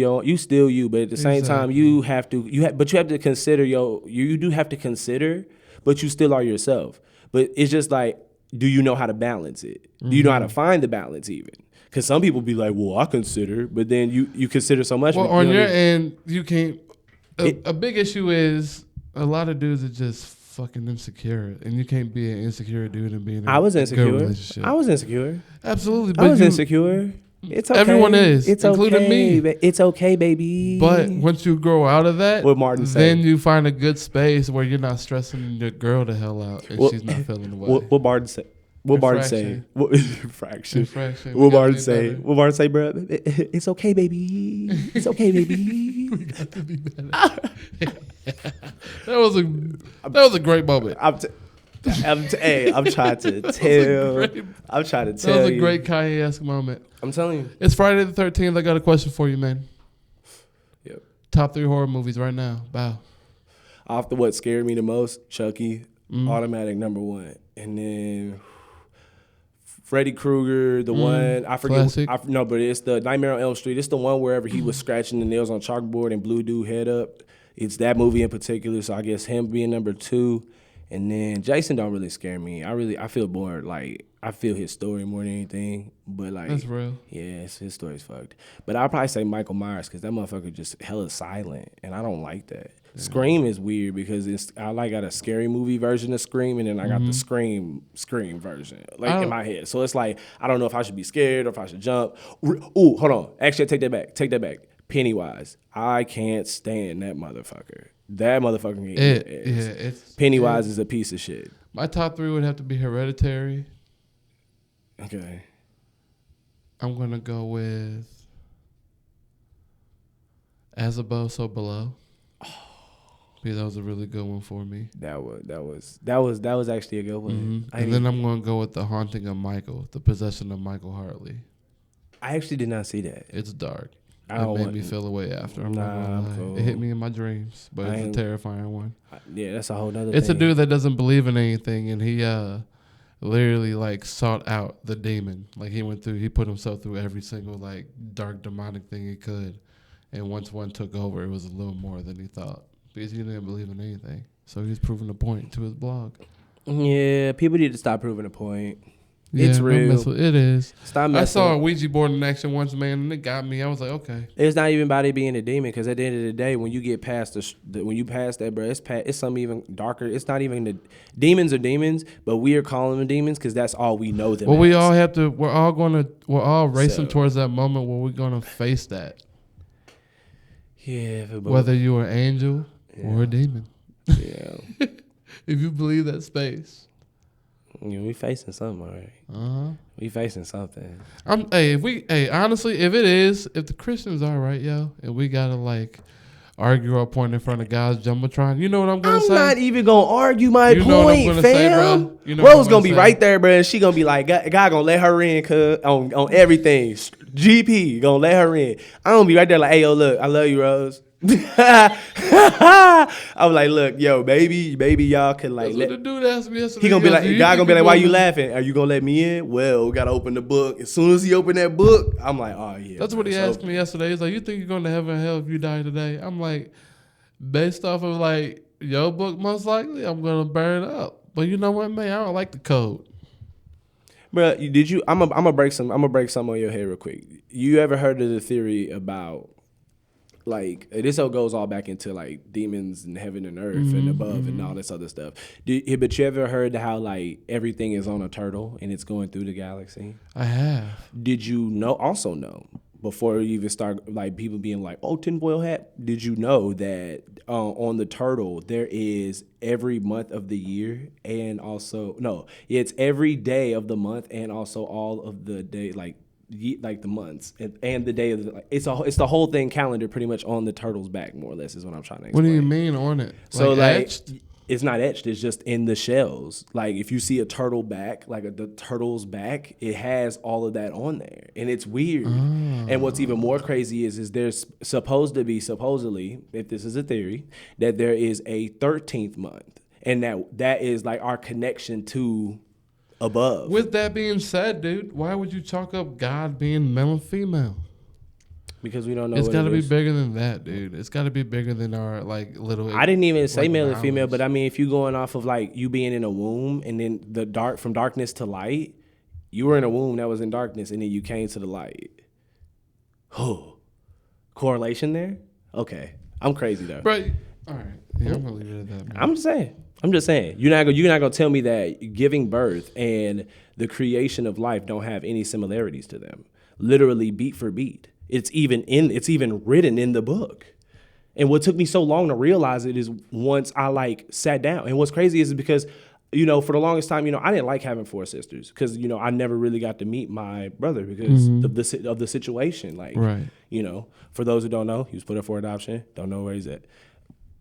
you, but at the same time you have to consider you do have to consider, but you still are yourself. But it's just like, do you know how to balance it? Mm-hmm. Do you know how to find the balance even? Because some people be like, well, I consider, but then you consider so much.
Well, on your end, you can't. A big issue is a lot of dudes are just fucking insecure, and you can't be an insecure dude and be in a good relationship.
I was insecure.
Absolutely, but
I was insecure. It's okay.
Everyone is,
it's
including
okay.
me.
It's okay, baby.
But once you grow out of that,
what Martin
then
say?
You find a good space where you're not stressing your girl the hell out and she's not feeling the way.
What Martin say? What Martin say? Infraction. What Martin say?
Better.
What Martin say, bro? It's okay, baby. It's okay, baby.
We got to be better. That was a great moment.
I'm trying to tell. I'm trying to tell you.
That was a great Kanye-esque moment.
I'm telling you.
It's Friday the 13th. I got a question for you, man.
Yep.
Top 3 horror movies right now. Bow.
Off the what scared me the most, Chucky, automatic number 1. And then Freddy Krueger, the one, I forget. But it's the Nightmare on Elm Street. It's the one wherever he was scratching the nails on chalkboard and blew dude head up. It's that movie in particular, so I guess him being number 2. And then Jason don't really scare me. I feel bored. Like, I feel his story more than anything. But like, that's
real.
Yeah, his story's fucked. But I'll probably say Michael Myers because that motherfucker just hella silent, and I don't like that. Yeah. Scream is weird because I got a scary movie version of Scream, and then I got the Scream version like in my head. So it's like I don't know if I should be scared or if I should jump. Ooh, hold on. Actually, take that back. Pennywise. I can't stand that motherfucker. That motherfucker it's Pennywise is a piece of shit.
My top 3 would have to be Hereditary.
Okay.
I'm gonna go with As Above, So Below. Because that was a really good one for me.
That was actually a good one.
Mm-hmm. And then I'm gonna go with The Haunting of Michael, The Possession of Michael Hartley.
I actually did not see that.
It's dark. It made me feel away after. I'm cool. It hit me in my dreams, but it's a terrifying one.
Yeah, that's a whole nother
It's
thing.
A dude that doesn't believe in anything, and he literally like sought out the demon. Like he put himself through every single like dark demonic thing he could, and once one took over, it was a little more than he thought because he didn't believe in anything. So he's proving a point to his blog.
Yeah, people need to stop proving a point.
Yeah,
it's real.
It is.
Stop messing.
I saw a Ouija board in action once, man, and it got me. I was like, okay.
It's not even about it being a demon, because at the end of the day, when you get past when you pass that, bro, it's something even darker. It's not even the demons are demons, but we are calling them demons because that's all we know them.
Well, we're all racing towards that moment where we're gonna face that.
Yeah.
Whether you're an angel or a demon.
Yeah.
If you believe that space.
Yeah, we facing something, all right. We facing something.
Honestly, if the Christians are right, yo, and we gotta like argue our point in front of God's jumbotron, you know what I'm gonna say?
I'm not even gonna argue my point,
know what I'm gonna
fam.
Say, bro? You know
Rose gonna be right there, bro. She gonna be like, God gonna let her in, cause on everything. GP gonna let her in. I'm gonna be right there like, hey, yo, look, I love you, Rose. I was like, look, yo, baby, y'all can like.
That's what the dude asked me yesterday.
He gonna be like, God gonna be like, why you laughing? Are you gonna let me in? Well, we gotta open the book. As soon as he opened that book, I'm like, oh yeah.
That's what he asked me yesterday. He's like, you think you're going to heaven or hell if you die today? I'm like, based off of like your book, most likely I'm gonna burn up. But you know what, man? I don't like the code.
Bro, did you? I'm gonna break some on your head real quick. You ever heard of the theory about like this? All goes all back into like demons and heaven and earth and above and all this other stuff. But you ever heard how like everything is on a turtle and it's going through the galaxy?
I have.
Did you know before you even start like people being like, oh, tinfoil hat? Did you know that on the turtle there is every month of the year and also it's every day of the month and also all of the day like the months and the day of the, like, it's the whole thing calendar pretty much on the turtle's back more or less is what I'm trying to explain.
What do you mean on it?
So like
etched?
It's not etched, it's just in the shells. Like if you see a turtle back, like the turtle's back, it has all of that on there. And it's weird. And what's even more crazy is there's supposedly, if this is a theory, that there is a 13th month. And that is like our connection to above.
With that being said, dude, why would you chalk up God being male and female?
Because we don't know.
It's got to be bigger than that, dude. It's got to be bigger than our like little.
I didn't even say male and female, but I mean, if you're going off of like you being in a womb and then from darkness to light, you were in a womb that was in darkness and then you came to the light. Oh, correlation there? Okay, I'm crazy though.
Right. All right. Yeah, I'm gonna leave it at that. Man.
I'm just saying. You're not gonna tell me that giving birth and the creation of life don't have any similarities to them. Literally beat for beat. It's even written in the book. And what took me so long to realize it is once I like sat down. And what's crazy is because, for the longest time, I didn't like having 4 sisters because, I never really got to meet my brother because of the situation. Like,
right.
For those who don't know, he was put up for adoption. Don't know where he's at.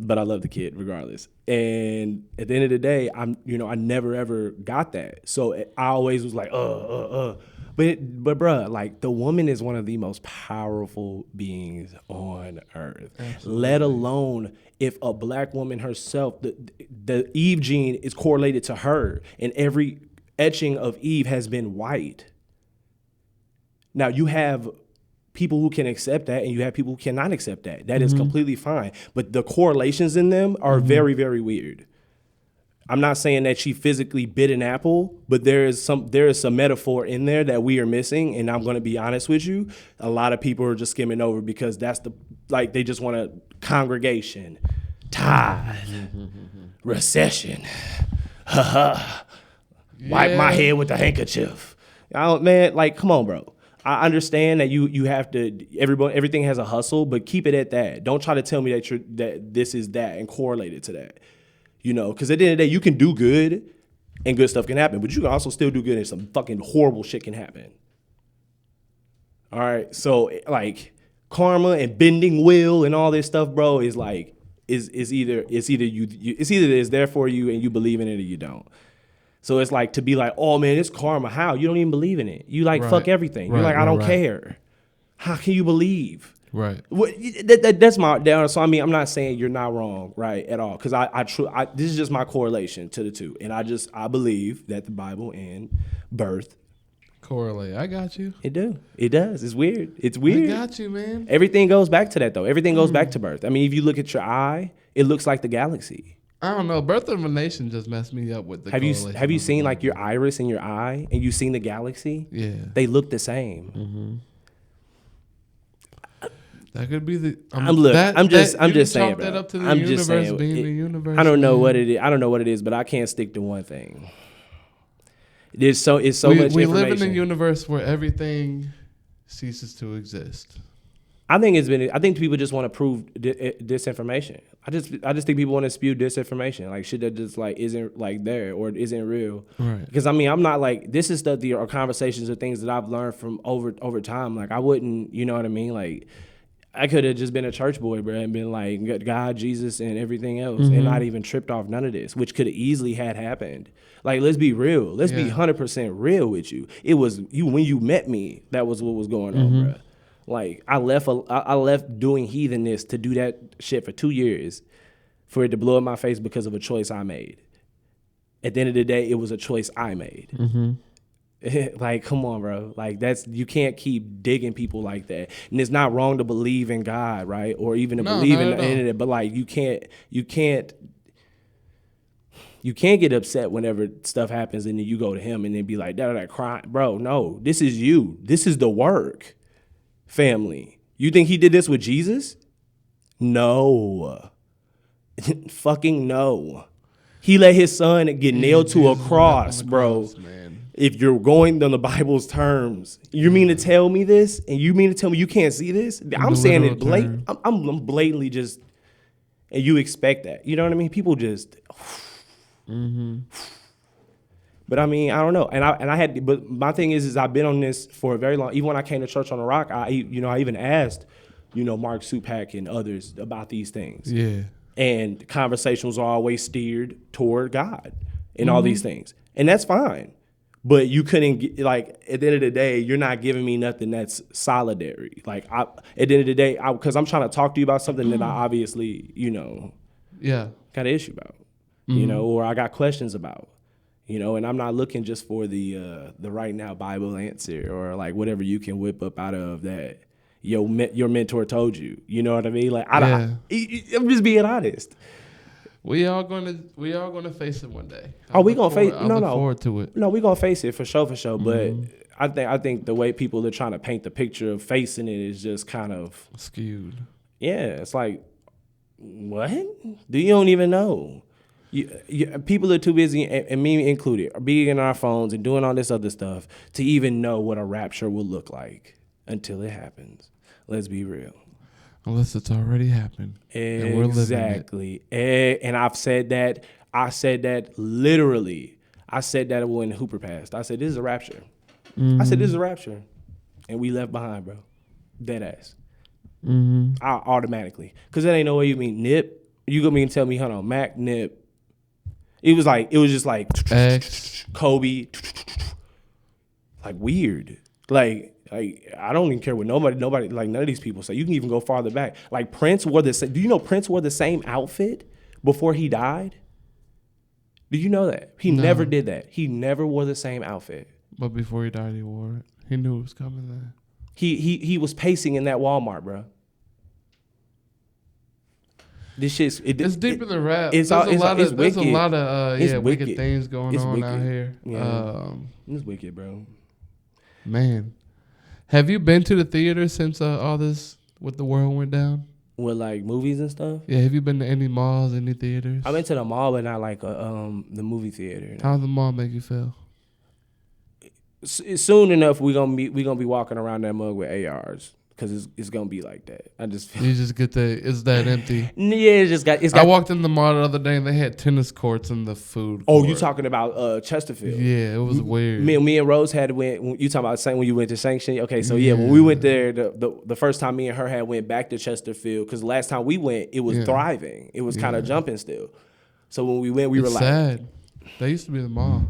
But I love the kid regardless. And at the end of the day, I never ever got that. So I always was like, But bruh, like the woman is one of the most powerful beings on earth. Absolutely. Let alone if a black woman herself, the Eve gene is correlated to her, and every etching of Eve has been white. Now you have people who can accept that, and you have people who cannot accept that. That is completely fine. But the correlations in them are very, very weird. I'm not saying that she physically bit an apple, but there is some metaphor in there that we are missing. And I'm going to be honest with you. A lot of people are just skimming over because they just want a congregation, tithe, recession, wipe my head with a handkerchief. Man, like, come on, bro. I understand that you have to, everything has a hustle, but keep it at that. Don't try to tell me that this is that and correlate it to that. Because at the end of the day, you can do good and good stuff can happen, but you can also still do good and some fucking horrible shit can happen. All right. So like karma and bending will and all this stuff, bro, is like, is either it's there for you and you believe in it or you don't. So it's like to be like, oh man, it's karma. How? You don't even believe in it. You like fuck everything. You're like, I don't care. How can you believe?
Right.
That's my down. So I mean, I'm not saying you're not wrong, right, at all. Because this is just my correlation to the two, and I believe that the Bible and birth
correlate. I got you.
It does. It's weird. It's weird.
I got you, man.
Everything goes back to that though. Everything goes back to birth. I mean, if you look at your eye, it looks like the galaxy.
I don't know. Birth of a Nation just messed me up with the.
Have you seen like your iris in your eye and you seen the galaxy?
Yeah.
They look the same.
Mm-hmm. That could be the.
I'm just saying, bro.
That up to the
I'm
universe
just saying.
Being the universe.
I don't know what it is. I don't know what it is, but I can't stick to one thing. It's so much information.
We live in a universe where everything ceases to exist.
I think people just want to prove disinformation. I just think people want to spew disinformation, like shit that just like isn't like there or isn't real.
Right. Because
I mean, I'm not like this is stuff or conversations or things that I've learned from over time. Like I wouldn't, you know what I mean? Like I could have just been a church boy, bro, and been like God, Jesus, and everything else, and not even tripped off none of this, which could have easily had happened. Like, let's be real. Let's be 100% real with you. It was you when you met me. That was what was going on, bro. Like I left doing heathenness to do that shit for 2 years, for it to blow in my face because of a choice I made. At the end of the day, it was a choice I made. Like, come on, bro. Like you can't keep digging people like that. And it's not wrong to believe in God, right? Or even to believe in it, but like you can't You can't get upset whenever stuff happens and then you go to him and then be like, that crying. Bro, no, this is you. This is the work, family. You think he did this with Jesus? No. Fucking no. He let his son get nailed to a cross, bro. If you're going on the Bible's terms, you mean to tell me this? And you mean to tell me you can't see this? I'm saying it blatant. I'm blatantly just, and you expect that. You know what I mean? People just, But I mean, I don't know. And I had, but my thing is I've been on this for a very long, even when I came to Church on the Rock, I even asked, Mark Supak and others about these things.
Yeah.
And conversations are always steered toward God and all these things. And that's fine. But you couldn't get, like, at the end of the day, you're not giving me nothing that's solidary. Like, at the end of the day, because I'm trying to talk to you about something that I obviously, got an issue about, or I got questions about, and I'm not looking just for the right now Bible answer or like whatever you can whip up out of that your mentor told you. You know what I mean? Like, I'm just being honest.
We all gonna face it one day.
We gonna face?
I look forward to it.
No, we gonna face it for sure. But I think the way people are trying to paint the picture of facing it is just kind of
skewed.
Yeah, it's like, what? You don't even know. People are too busy, and me included, being in our phones and doing all this other stuff to even know what a rapture will look like until it happens. Let's be real.
Unless it's already happened.
Exactly.
And we're living it.
And I've said that. I said that literally. I said that when Hooper passed. I said, this is a rapture. I said, this is a rapture. And we left behind, bro. Dead ass. Automatically. Because that ain't no way you mean Nip. You gonna mean tell me, hold on, Mac, Nip. It was just like
X.
Kobe. Like weird. Like I don't even care what nobody, like none of these people say. You can even go farther back. Like Prince wore the same. Do you know Prince wore the same outfit before he died? Do you know that? He never did that. He never wore the same outfit.
But before he died, he wore it. He knew it was coming then.
He was pacing in that Walmart, bro. This shit's
it's deeper than rap.
There's a lot of
wicked things going on out here.
Yeah. It's wicked, bro.
Man. Have you been to the theater since all this with the world went down?
With like movies and stuff?
Yeah, have you been to any malls, any theaters?
I went to the mall, but not like the movie theater.
How does the mall make you feel?
Soon enough, we gonna be walking around that mug with ARs. Because it's gonna be like that. I just feel
you just get it's that empty.
Yeah, it's got.
I walked in the mall the other day and they had tennis courts in the food court.
Oh, you talking about Chesterfield?
Yeah, it was weird.
Me and Rose had went. You talking about when you went to Sanction? Okay, so yeah, when we went there, the first time me and her had went back to Chesterfield because the last time we went, it was thriving. It was kind of jumping still. So when we went, we were like,
sad. They used to be the mall.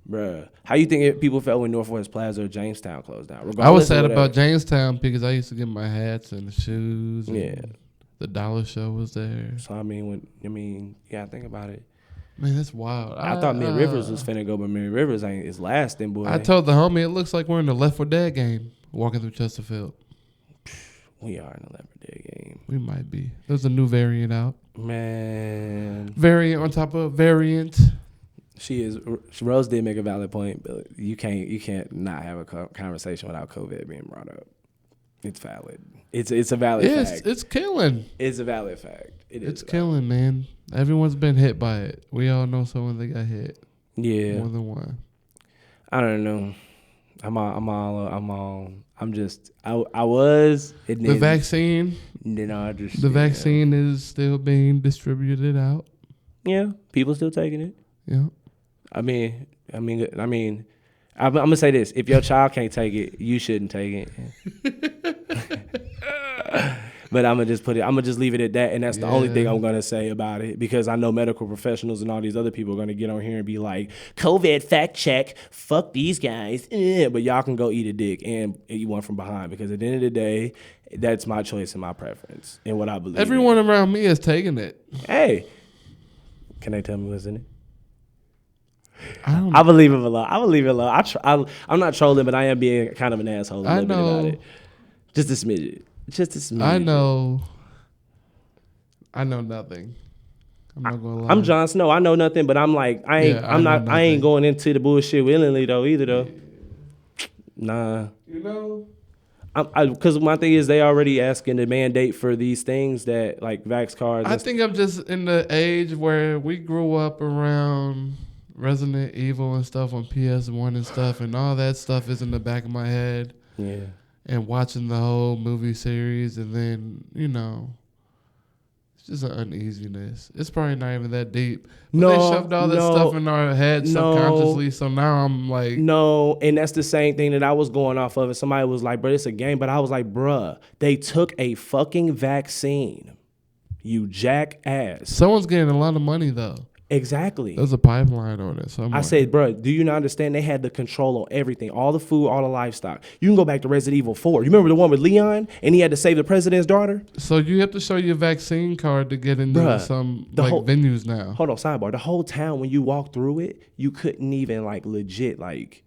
Bruh, how you think people felt when Northwest Plaza or Jamestown closed down?
I was sad about Jamestown because I used to get my hats and the shoes. And the dollar show was there.
So think about it.
Man, that's wild.
I thought Mid Rivers was finna go, but Mid Rivers is lasting, boy.
I told the homie it looks like we're in the Left 4 Dead game walking through Chesterfield.
We are in the Left 4 Dead game.
We might be. There's a new variant out.
Man,
variant on top of variant.
Rose did make a valid point, but you can't not have a conversation without COVID being brought up. It's valid. It's a valid fact.
It's killing.
It's a valid fact.
It's killing, man. Everyone's been hit by it. We all know someone that got hit.
Yeah,
more than one.
I don't know. I was.
The vaccine.
The
vaccine is still being distributed out.
Yeah, people still taking it.
Yeah.
I'm gonna say this: if your child can't take it, you shouldn't take it. But I'm gonna just leave it at that, and that's the only thing I'm gonna say about it, because I know medical professionals and all these other people are gonna get on here and be like, "COVID fact check, fuck these guys," but y'all can go eat a dick and you want from behind, because at the end of the day, that's my choice and my preference and what I believe.
Everyone around me is taking it.
Hey, can they tell me what's in it? I believe it a lot. I'm not trolling, but I am being kind of an asshole a little bit about it. Just a smidget.
I know nothing. I'm not gonna lie.
I'm Jon Snow. I know nothing, but I'm like, I ain't going into the bullshit willingly though either though. Yeah. Nah.
You know.
Because my thing is they already asking the mandate for these things that like vax cards.
I think I'm just in the age where we grew up around Resident Evil and stuff on PS1 and stuff, and all that stuff is in the back of my head.
Yeah.
And watching the whole movie series, and then it's just an uneasiness. It's probably not even that deep. But they shoved all that stuff in our heads subconsciously, so now I'm like...
No, and that's the same thing that I was going off of. And somebody was like, bro, it's a game. But I was like, bruh, they took a fucking vaccine. You jackass.
Someone's getting a lot of money, though.
Exactly.
There's a pipeline on it.
I said, bro, do you not understand? They had the control on everything, all the food, all the livestock. You can go back to Resident Evil 4. You remember the one with Leon and he had to save the president's daughter?
So you have to show your vaccine card to get into some venues now.
Hold on, sidebar. The whole town, when you walk through it, you couldn't even like legit like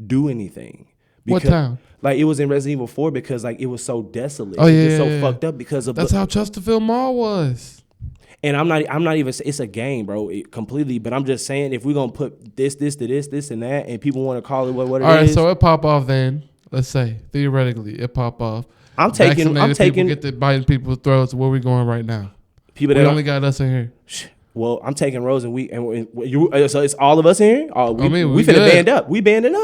do anything.
What town?
Like it was in Resident Evil 4 because like it was so desolate.
Oh, yeah,
so fucked up because of...
That's how Chesterfield Mall was.
And I'm not even, it's a game, bro, completely. But I'm just saying, if we're going to put this to this and that, and people want to call it what it is. All right,
so it pop off then. Let's say, theoretically, it pop off.
I'm taking
people get to biting people's throats. Where we going right now? We only got us in here.
Well, I'm taking Rose and so it's all of us in here? We finna band up. We banding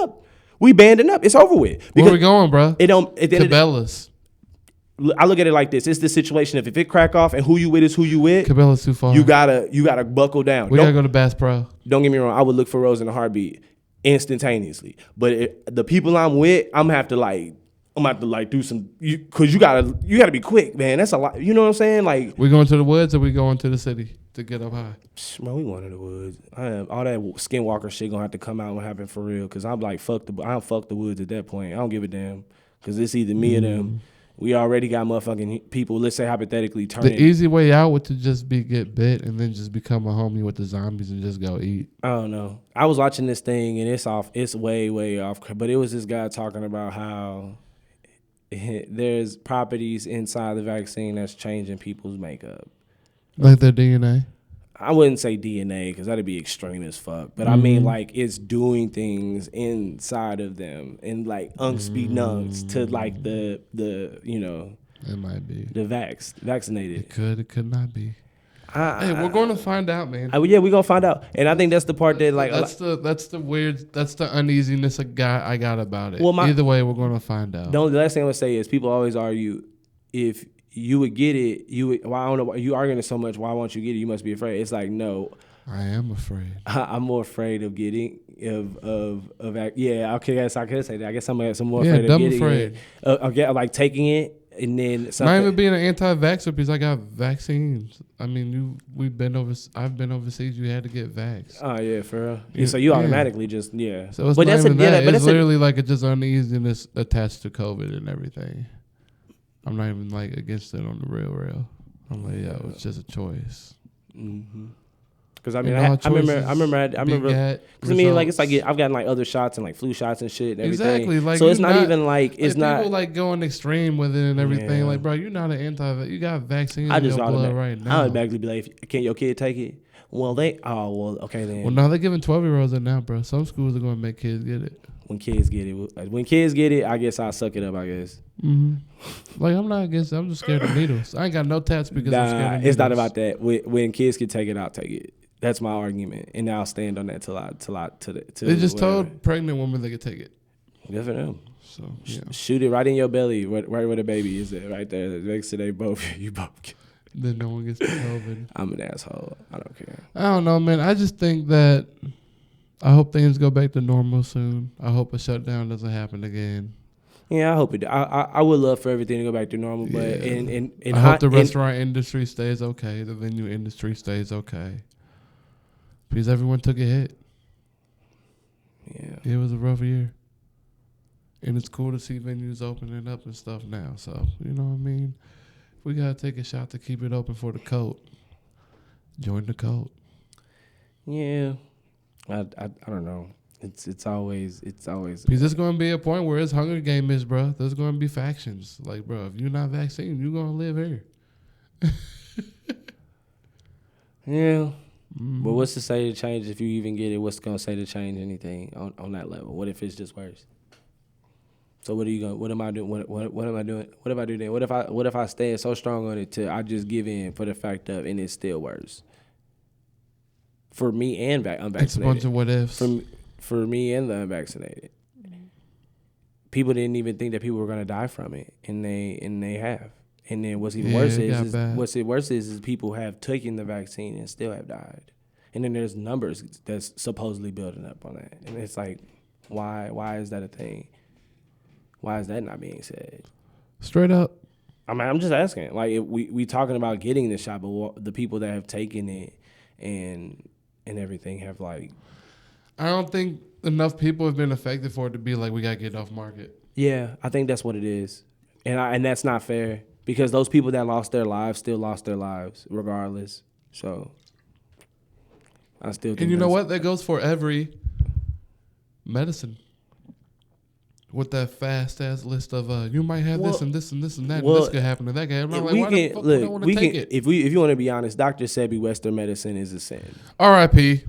up. It's over with.
Where we going, bro?
Cabela's. I look at it like this. It's the situation if it crack off and who you with is who you with.
Cabela's too far.
You gotta buckle down.
We gotta go to Bass Pro.
Don't get me wrong. I would look for Rose in a heartbeat instantaneously. But the people I'm with, I'm gonna have to do some, because you gotta be quick, man. That's a lot. You know what I'm saying? Like,
we going to the woods or we going to the city to get up high?
Man, we going to the woods. All that skinwalker shit gonna have to come out and happen for real. Cause I'm like, fuck the woods at that point. I don't give a damn. Cause it's either me or them. We already got motherfucking people, let's say hypothetically, turning.
The easy way out would to just get bit and then just become a homie with the zombies and just go eat.
I don't know. I was watching this thing and it's way, way off. But it was this guy talking about how there's properties inside the vaccine that's changing people's makeup.
Like their DNA?
I wouldn't say DNA because that'd be extreme as fuck. But I mean, like, it's doing things inside of them and like unbeknownst to like the
it might be
the vaccinated.
It could not be. Hey, we're going to find out, man.
We're gonna find out, and I think that's the part that like
that's the uneasiness I got about it. Well, either way, we're going to find out.
The last thing I would say is people always argue if you would get it, I don't know why you arguing so much. Why won't you get it? You must be afraid. It's like, no.
I am afraid.
I'm more afraid of getting yeah. Okay, I guess I could say that. I guess I'm more afraid of getting it. Like taking it and then something.
Not even being an anti-vaxxer because I got vaccines. I mean, I've been overseas. You had to get vaxxed.
Oh yeah, for real. Yeah, so you automatically just
So it's but not even that. It's literally like it's just uneasiness attached to COVID and everything. I'm not even like against it on the real. I'm like, yo, it's just a choice.
Mm-hmm. Because I mean, I remember. Because I mean, like it's like I've gotten like other shots and like flu shots and shit and everything.
Exactly. Like,
so it's not even like it's not
people like going extreme with it and everything. Yeah. Like, bro, you're not an anti. You got vaccines in your blood right now.
I would actually be like, can your kid take it? Well, okay then.
Well, now they're giving 12-year-olds it now, bro. Some schools are going to make kids get it.
When kids get it, I guess I'll suck it up, I guess.
Mm-hmm. Like, I'm not against it. I'm just scared of needles. I ain't got no tats because I'm scared of needles.
It's not about that. When kids can take it, I'll take it. That's my argument. And I'll stand on that till
They just told pregnant women they could take it.
Good for them.
So, yeah.
Shoot it right in your belly, right where the baby is at, right there. Next to they both, you both.
Then no one gets the COVID.
I'm an asshole. I don't care.
I don't know, man. I just think that I hope things go back to normal soon. I hope a shutdown doesn't happen again.
Yeah, I hope it. I would love for everything to go back to normal, but
I hope the restaurant industry stays okay. The venue industry stays okay. Because everyone took a hit. Yeah. It was a rough year. And it's cool to see venues opening up and stuff now. So, you know what I mean? We got to take a shot to keep it open for the cult. Join the cult.
Yeah. I don't know. It's always because
there's going to be a point where it's Hunger Games, bro. There's going to be factions. Like, bro, if you're not vaccinated, you're going to live here.
Yeah. But what's to say to change if you even get it? What's gonna say to change anything on that level? What if it's just worse? So what are you going? What am I doing? What am I doing? What if I do then? What if I stand so strong on it till I just give in for the fact of and it's still worse? For me and unvaccinated.
It's a bunch of what ifs.
For me and the unvaccinated. People didn't even think that people were gonna die from it, and they have. And then what's even worse is people have taken the vaccine and still have died. And then there's numbers that's supposedly building up on that. And it's like, why is that a thing? Why is that not being said?
Straight up.
I mean, I'm just asking. Like, if we talking about getting the shot, but the people that have taken it and everything have like.
I don't think enough people have been affected for it to be like we gotta get off market.
Yeah, I think that's what it is, and that's not fair because those people that lost their lives still lost their lives regardless. So I still think.
And you know what? That goes for every medicine. With that fast ass list of you might have this and this and this and that, and this could happen and that could happen. I'm like, why the fuck would I want to take it?
If you want to be honest, Dr. Sebi, Western medicine is a sin.
R.I.P.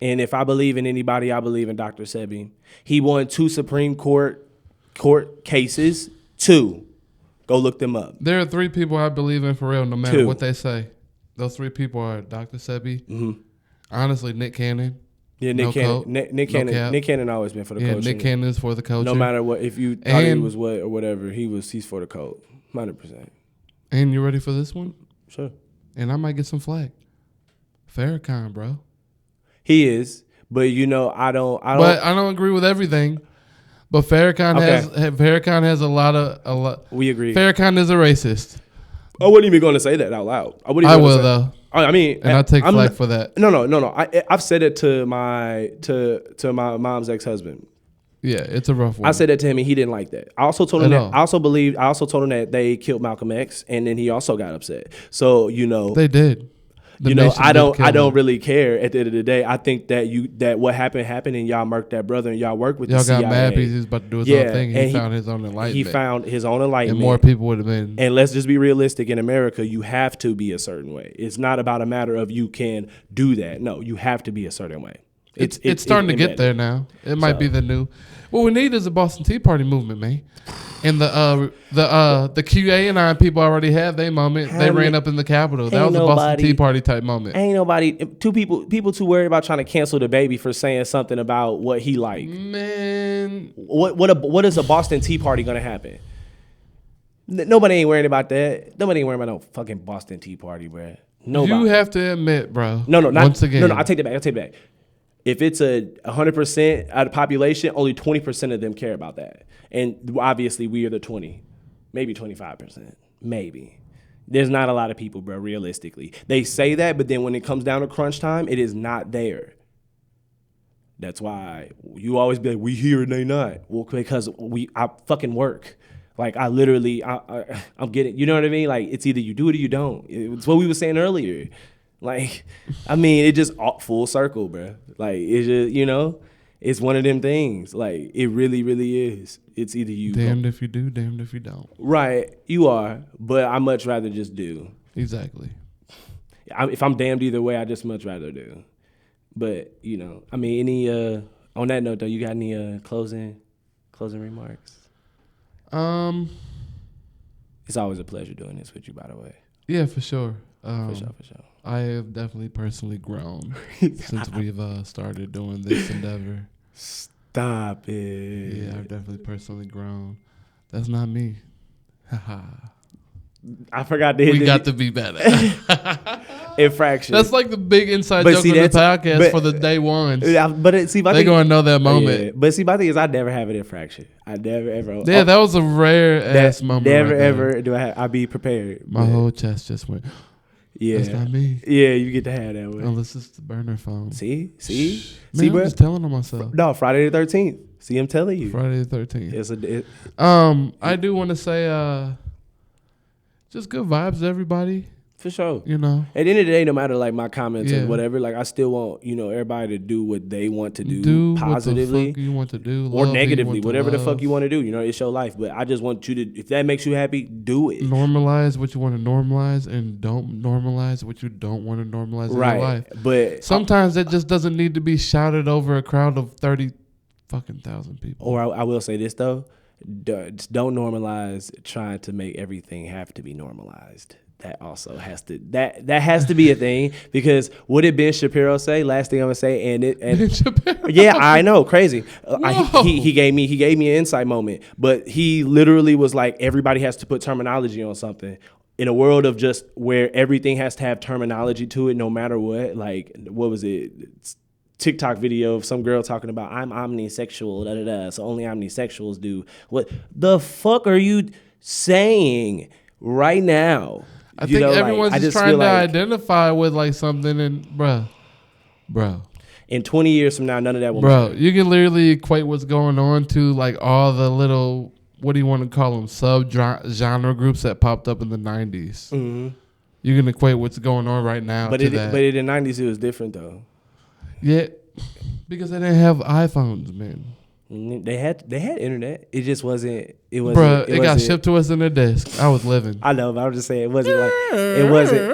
And if I believe in anybody, I believe in Dr. Sebi. He won 2 Supreme Court cases. 2. Go look them up.
There are 3 people I believe in for real, no matter what they say. Those 3 people are Dr. Sebi, honestly, Nick Cannon.
Yeah, Nick Cannon always been for the coaching.
Nick Cannon is for the coaching.
No matter what, if you thought he was what or whatever, he's for the coach, 100%.
And you ready for this one?
Sure.
And I might get some flack. Farrakhan, bro.
He is, but I don't.
But I don't agree with everything. But Farrakhan has a lot. We
agree.
Farrakhan is a racist.
I wasn't even going to say that out loud. I
will though.
I mean,
and I take flack for that.
No. I've said it to my mom's ex-husband.
Yeah, it's a rough one.
I said that to him, and he didn't like that. I also told him that. I also told him that they killed Malcolm X, and then he also got upset. So they
did.
I don't really care. At the end of the day, I think that what happened, and y'all murked that brother, and y'all worked with the CIA.
Y'all got mad because he was about to do his own thing. And he found his own enlightenment.
He found his own enlightenment.
And more people would have been.
And let's just be realistic. In America, you have to be a certain way. It's not about a matter of you can do that. No, you have to be a certain way.
It's starting to get there now. It might be the new. What we need is a Boston Tea Party movement, man. And the QAnon people already had their moment. They ran up in the Capitol. That was a Boston Tea Party type moment.
Ain't nobody. People too worried about trying to cancel the baby for saying something about what he liked.
Man,
what is a Boston Tea Party gonna happen? Nobody ain't worried about that. Nobody ain't worried about no fucking Boston Tea Party, bro. Nobody.
You have to admit, bro.
No,
once again.
No, I take that back. If it's 100% out of the population, only 20% of them care about that. And obviously we are the 20, maybe 25%, maybe. There's not a lot of people, bro, realistically. They say that, but then when it comes down to crunch time, it is not there. That's why you always be like, we here and they not. Well, because I fucking work. Like I'm getting, you know what I mean? Like it's either you do it or you don't. It's what we were saying earlier. Like, I mean, it just full circle, bro. Like, it's just, it's one of them things. Like, it really, really is. It's either you.
Damned if you do, damned if you don't.
Right. You are. But I much rather just do.
Exactly.
If I'm damned either way, I just much rather do. But, I mean, any, on that note, though, you got any closing remarks? It's always a pleasure doing this with you, by the way.
Yeah, for sure.
For sure.
I have definitely personally grown since we've started doing this endeavor.
Stop it.
Yeah, I've definitely personally grown. That's not me.
I forgot to hit
We got to be better.
Infraction.
That's like the big inside joke of the podcast for the day ones.
Yeah, but
they're going to know that moment.
Yeah. But see, my thing is I never have an infraction. I never, ever.
Yeah, that was a rare ass moment.
Never, ever do I be prepared.
My whole chest just went...
Yeah,
that's not me.
Yeah, you get to have that one.
Unless it's the burner phone.
See,
man, I'm just telling on myself.
No, Friday the 13th. See, I'm telling you.
Friday the 13th.
It's
I do want to say, just good vibes to everybody.
For sure.
You know?
At the end of the day, no matter like my comments or whatever, like I still want, you know, everybody to do what they want to do positively.
What the fuck you want to do.
Or negatively, whatever the fuck you want to do. You know, it's your life. But I just want you to, if that makes you happy, do it.
Normalize what you want to normalize and don't normalize what you don't want to normalize in your life.
But
sometimes it just doesn't need to be shouted over a crowd of 30,000 people.
Or I will say this though. Don't normalize trying to make everything have to be normalized. That also has to that has to be a thing, because what did Ben Shapiro say? Last thing I'm gonna say, Ben Shapiro. Yeah, I know, crazy. He gave me an insight moment, but he literally was like, everybody has to put terminology on something. In a world of just where everything has to have terminology to it, no matter what. Like, what was it? TikTok video of some girl talking about I'm omnisexual, so only omnisexuals do. What the fuck are you saying right now?
I think everyone's just trying to identify with like something, and bro.
In 20 years from now, none of that will
matter. You can literally equate what's going on to like all the little, what do you want to call them, sub-genre groups that popped up in the 90s. Mm-hmm. You can equate what's going on right now to that.
But in the 90s, it was different though.
Yeah, because they didn't have iPhones, man.
They had internet. It just wasn't. It
got shipped to us in a desk. I was living.
I know, but I was just saying it wasn't like it wasn't.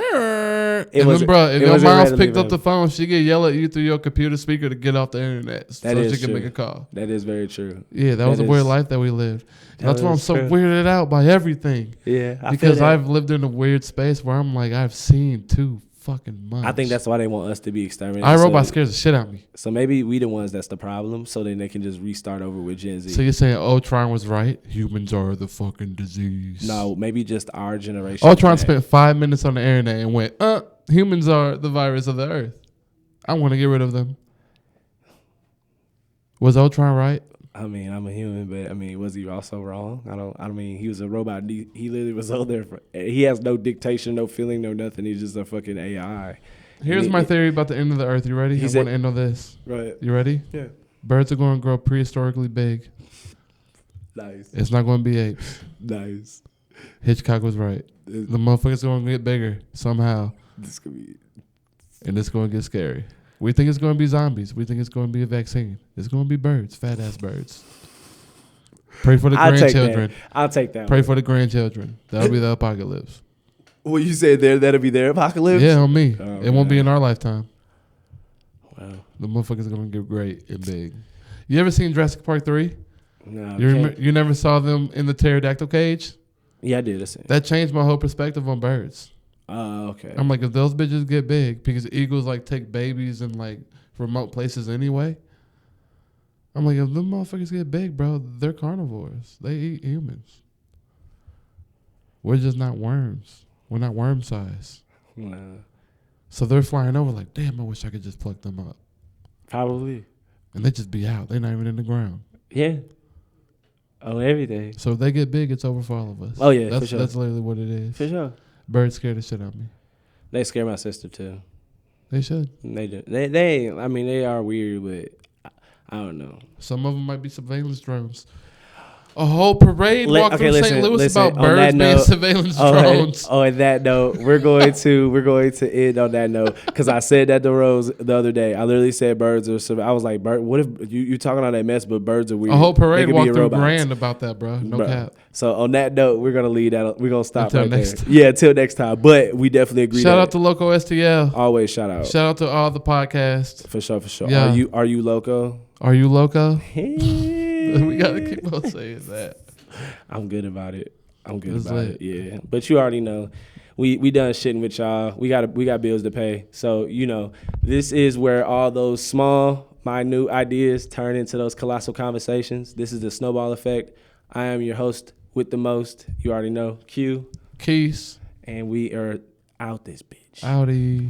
If your mom picked up the phone, she could yell at you through your computer speaker to get off the internet, so she could make a call.
That is very true.
Yeah, that was a weird life that we lived. That's why I'm so weirded out by everything.
Yeah,
because I've lived in a weird space where I'm like, I've seen too fucking much.
I think that's why they want us to be exterminated.
iRobot scares the shit out of me.
So maybe we the ones that's the problem, so then they can just restart over with Gen Z.
So you're saying Ultron was right? Humans are the fucking disease.
No, maybe just our generation.
Ultron spent 5 minutes on the internet and went, humans are the virus of the earth. I want to get rid of them. Was Ultron right?
I mean, I'm a human, but I mean, was he also wrong? I mean, he was a robot. He literally was out there. He has no dictation, no feeling, no nothing. He's just a fucking AI.
Here's my theory about the end of the earth. You ready? I want to end on this.
Right.
You ready?
Yeah.
Birds are going to grow prehistorically big.
Nice.
It's not going to be apes.
Nice.
Hitchcock was right. The motherfuckers going to get bigger somehow.
This could be.
And it's going to get scary. We think it's going to be zombies. We think it's going to be a vaccine. It's going to be birds, fat ass birds. Pray for the grandchildren.
I'll take that.
Pray for the grandchildren. That'll be the apocalypse.
Well, you said that'll be their apocalypse?
Yeah, on me. It won't be in our lifetime.
Wow.
The motherfuckers are going to get great and big. You ever seen Jurassic Park 3?
No.
You never saw them in the pterodactyl cage?
Yeah, I did.
That changed my whole perspective on birds.
Okay.
I'm like, if those bitches get big, because eagles like take babies in like remote places anyway. I'm like, if them motherfuckers get big, bro, they're carnivores. They eat humans. We're just not worms. We're not worm size.
Wow.
So they're flying over like, damn, I wish I could just pluck them up.
Probably.
And they just be out. They're not even in the ground.
Yeah. Oh, everything.
So if they get big, it's over for all of us.
Oh, yeah,
that's,
for sure.
That's literally what it is.
For sure.
Birds scare the shit out of me.
They scare my sister, too.
They should.
They do. They I mean, they are weird, but I don't know.
Some of them might be surveillance drones. A whole parade walked through St. Louis about birds being surveillance drones.
On that note, we're going to end on that note, because I said that to Rose the other day. I literally said birds are. I was like, what if you talking on that mess? But birds are weird.
A whole parade walked through Grand about that, bro. No cap.
So on that note, we're gonna leave that. We're gonna stop until right next there. Yeah, until next time. But we definitely agree.
Shout out to loconetworkstl.
Always shout out.
Shout out to all the podcasts.
For sure. Yeah. Are you loco?
Are you loco? We gotta keep on saying that.
I'm good about it. Yeah. But you already know. We done shitting with y'all. We got bills to pay. So, this is where all those small, minute ideas turn into those colossal conversations. This is the Snowball Effect. I am your host with the most. You already know. Q.
Keys.
And we are out this bitch.
Outie.